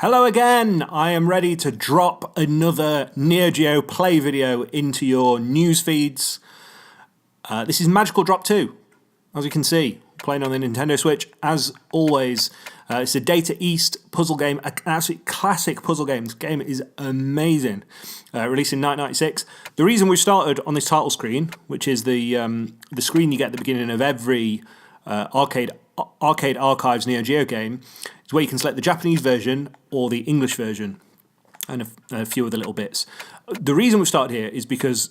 Hello again! I am ready to drop another Neo Geo play video into your news feeds. This is Magical Drop 2, as you can see, playing on the Nintendo Switch. As always, it's a Data East puzzle game, an absolute classic puzzle game. This game is amazing. Released in 1996. The reason we started on this title screen, which is the screen you get at the beginning of every Arcade Archives Neo Geo game, is where you can select the Japanese version or the English version, and a few other little bits. The reason we started here is because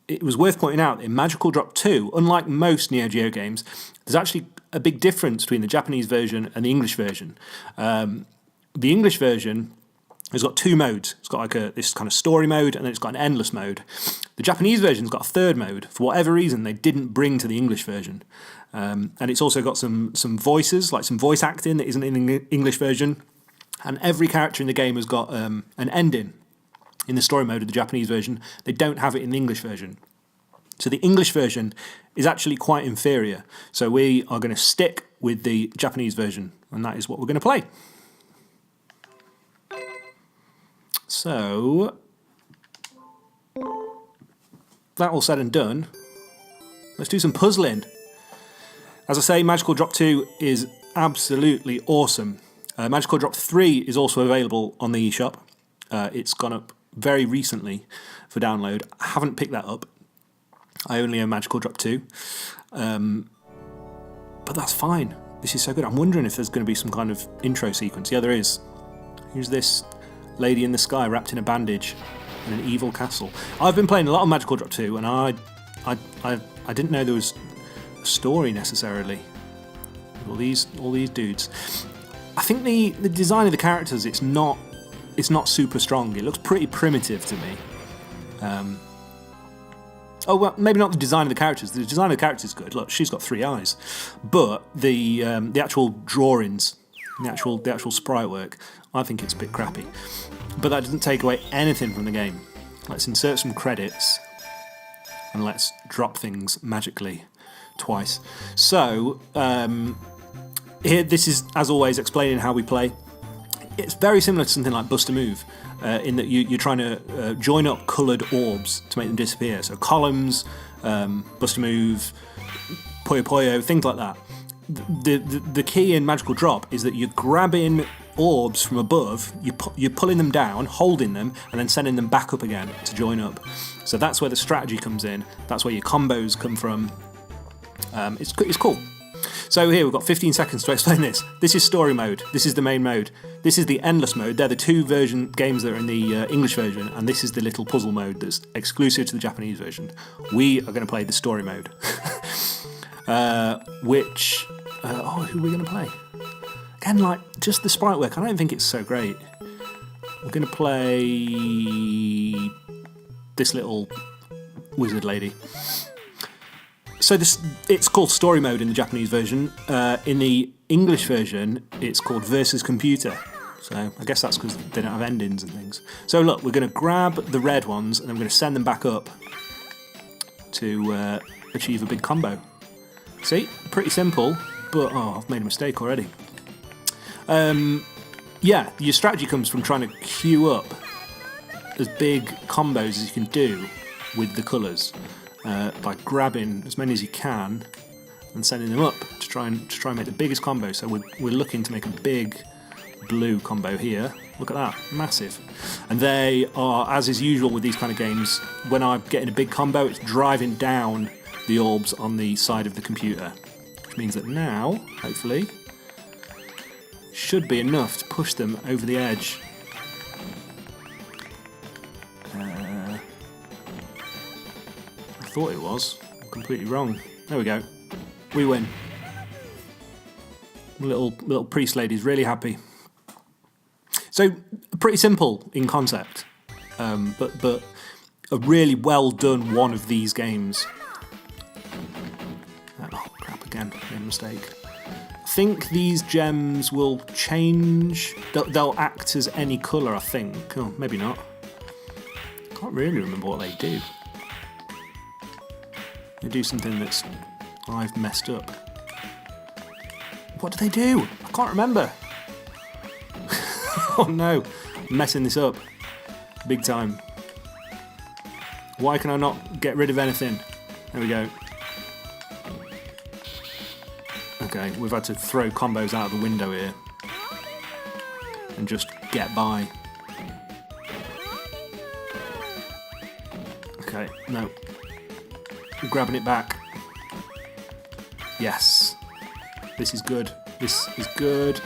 it was worth pointing out that in Magical Drop 2, unlike most Neo Geo games, there's actually a big difference between the Japanese version and the English version. The English version has got two modes. It's got like this kind of story mode, and then it's got an endless mode. The Japanese version's got a third mode. For whatever reason, they didn't bring to the English version. And it's also got some voices, like some voice acting that isn't in the English version. And every character in the game has got an ending in the story mode of the Japanese version. They don't have it in the English version. So the English version is actually quite inferior. So we are going to stick with the Japanese version, and that is what we're going to play. So, that all said and done, let's do some puzzling. As I say, Magical Drop 2 is absolutely awesome. Magical Drop 3 is also available on the eShop. It's gone up very recently for download. I haven't picked that up. I only own Magical Drop 2. But that's fine. This is so good. I'm wondering if there's going to be some kind of intro sequence. Yeah, there is. Here's this lady in the sky wrapped in a bandage in an evil castle. I've been playing a lot of Magical Drop 2, and I didn't know there was a story necessarily. All these dudes. I think the design of the characters, it's not super strong. It looks pretty primitive to me. Oh well, maybe not the design of the characters. The design of the characters is good. Look, she's got 3 eyes, but the actual drawings, the actual sprite work, I think it's a bit crappy. But that doesn't take away anything from the game. Let's insert some credits, and let's drop things magically twice. So here, this is, as always, explaining how we play. It's very similar to something like Bust a Move, in that you're trying to join up coloured orbs to make them disappear. So columns, Bust a Move, Puyo Puyo, things like that. The key in Magical Drop is that you're grabbing orbs from above, you're pulling them down, holding them, and then sending them back up again to join up. So that's where the strategy comes in. That's where your combos come from. It's cool. So here we've got 15 seconds to explain this. This is story mode. This is the main mode. This is the endless mode. They're the two games that are in the English version, and this is the little puzzle mode that's exclusive to the Japanese version. We are going to play the story mode. Who are we going to play? Again, like, just the sprite work, I don't think it's so great. We're going to play this little wizard lady. So it's called story mode in the Japanese version. In the English version, it's called versus computer. So I guess that's because they don't have endings and things. So look, we're going to grab the red ones, and then we're going to send them back up to achieve a big combo. See? Pretty simple, but I've made a mistake already. Yeah, your strategy comes from trying to queue up as big combos as you can do with the colours, by grabbing as many as you can and sending them up to try and make the biggest combo. So we're looking to make a big blue combo here. Look at that, massive. And they are, as is usual with these kind of games, when I'm getting a big combo, it's driving down the orbs on the side of the computer, which means that now, hopefully, should be enough to push them over the edge. I thought it was. I'm completely wrong. There we go. We win. Little priest lady's really happy. So pretty simple in concept, but a really well done one of these games. Oh crap! Again, made a mistake. I think these gems will change. They'll act as any colour, I think. Oh, maybe not. Can't really remember what they do. They do something that's I've messed up. What do they do? I can't remember. Oh no, I'm messing this up. Big time. Why can I not get rid of anything? There we go. Okay, we've had to throw combos out of the window here. And just get by. Okay, no. We're grabbing it back. Yes. This is good. This is good.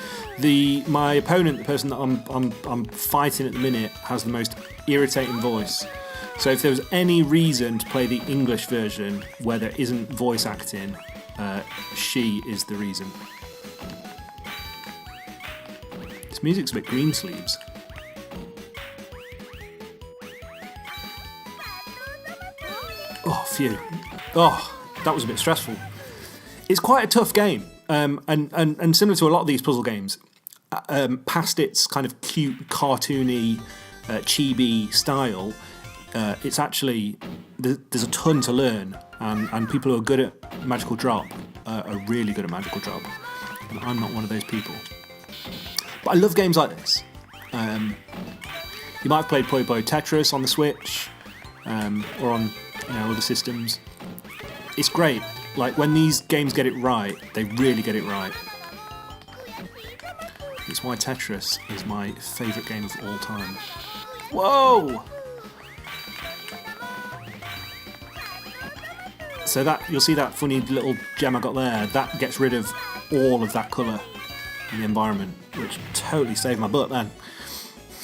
My opponent, the person that I'm fighting at the minute, has the most irritating voice. So if there was any reason to play the English version where there isn't voice acting, she is the reason. This music's a bit green sleeves. Oh, phew. Oh, that was a bit stressful. It's quite a tough game, and similar to a lot of these puzzle games, past its kind of cute, cartoony, chibi style, it's actually, there's a ton to learn, and people who are good at Magical Drop are really good at Magical Drop, and I'm not one of those people. But I love games like this. You might have played Puyo Puyo Tetris on the Switch, or on other systems. It's great. Like, when these games get it right, they really get it right. It's why Tetris is my favourite game of all time. Whoa! So that, you'll see that funny little gem I got there, that gets rid of all of that colour in the environment, which totally saved my butt then.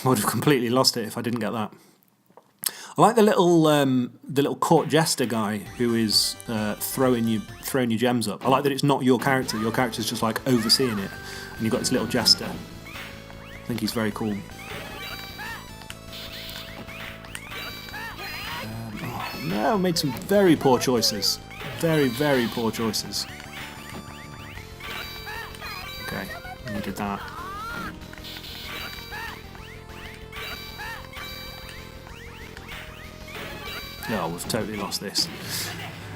I would have completely lost it if I didn't get that. I like the little court jester guy who is throwing your gems up. I like that it's not your character. Your character's just like overseeing it, and you've got this little jester. I think he's very cool. Oh no, I made some very poor choices. Very, very poor choices. Okay, I needed that. Oh, we've totally lost this.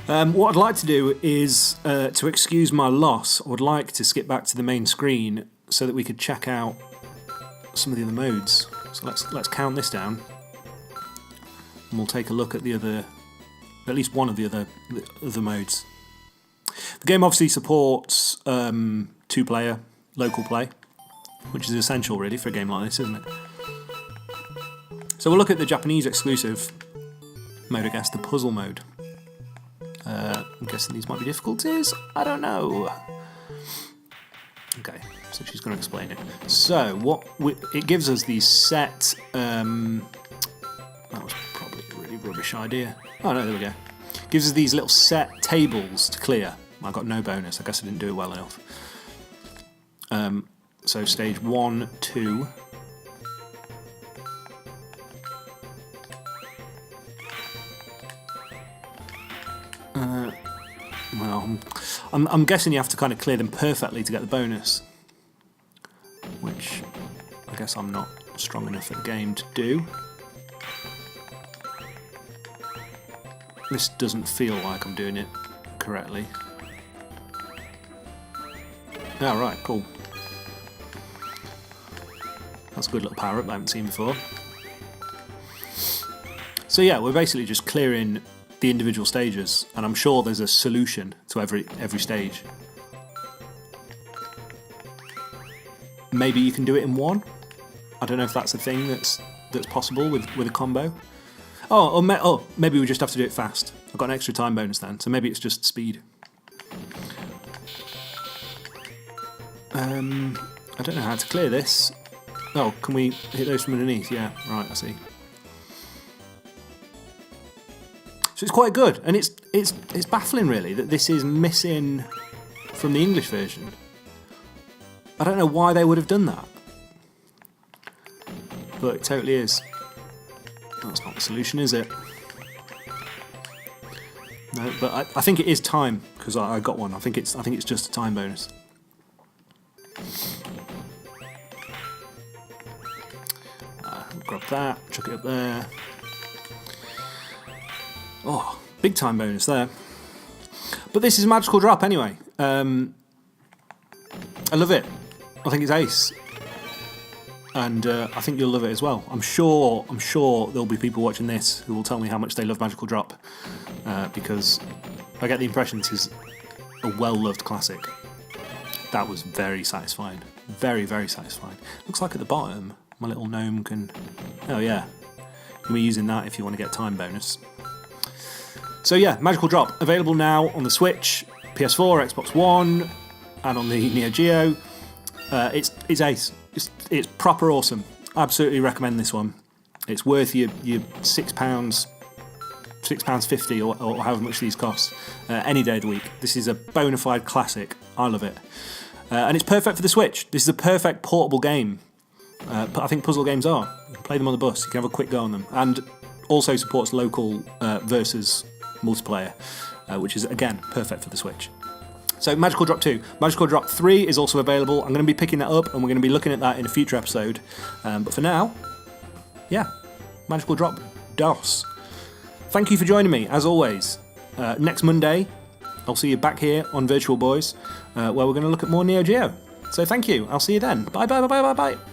What I'd like to do is, to excuse my loss, I would like to skip back to the main screen so that we could check out some of the other modes. So let's count this down, and we'll take a look at at least one of the other modes. The game obviously supports 2-player local play, which is essential really for a game like this, isn't it? So we'll look at the Japanese exclusive mode, I guess, the puzzle mode. I'm guessing these might be difficulties? I don't know. Okay, so she's going to explain it. So, it gives us these set... that was probably a really rubbish idea. Oh no, there we go. Gives us these little set tables to clear. I got no bonus, I guess I didn't do it well enough. So stage 1, 2... well, I'm guessing you have to kind of clear them perfectly to get the bonus, which I guess I'm not strong enough at the game to do. This doesn't feel like I'm doing it correctly. Oh, right, cool. That's a good little power-up I haven't seen before. So yeah, we're basically just clearing the individual stages, and I'm sure there's a solution to every stage. Maybe you can do it in one. I don't know if that's a thing that's possible with a combo. Oh, maybe we just have to do it fast. I've got an extra time bonus then, so maybe it's just speed. I don't know how to clear this. Oh, can we hit those from underneath? Yeah, right, I see. So it's quite good, and it's baffling really that this is missing from the English version. I don't know why they would have done that, but it totally is. That's not the solution, is it? No, but I think it is time, because I got one. I think it's just a time bonus. Grab that, chuck it up there. Oh, big time bonus there. But this is Magical Drop anyway. I love it. I think it's ace. and I think you'll love it as well. I'm sure there'll be people watching this who will tell me how much they love Magical Drop, because I get the impression this is a well-loved classic. That was very satisfying. Very, very satisfying. Looks like at the bottom, my little gnome can... Oh yeah, you'll be using that if you want to get time bonus. So yeah, Magical Drop, available now on the Switch, PS4, Xbox One, and on the Neo Geo. It's ace. It's proper awesome. Absolutely recommend this one. It's worth your £6, £6.50 or however much these cost any day of the week. This is a bona fide classic. I love it. And it's perfect for the Switch. This is a perfect portable game. I think puzzle games are. You can play them on the bus. You can have a quick go on them. And also supports local versus multiplayer, which is, again, perfect for the Switch. So Magical Drop 2. Magical Drop 3 is also available. I'm going to be picking that up, and we're going to be looking at that in a future episode. But for now, yeah, Magical Drop DOS. Thank you for joining me, as always. Next Monday, I'll see you back here on Virtua Boys, where we're going to look at more Neo Geo. So thank you. I'll see you then. Bye, bye, bye, bye, bye, bye.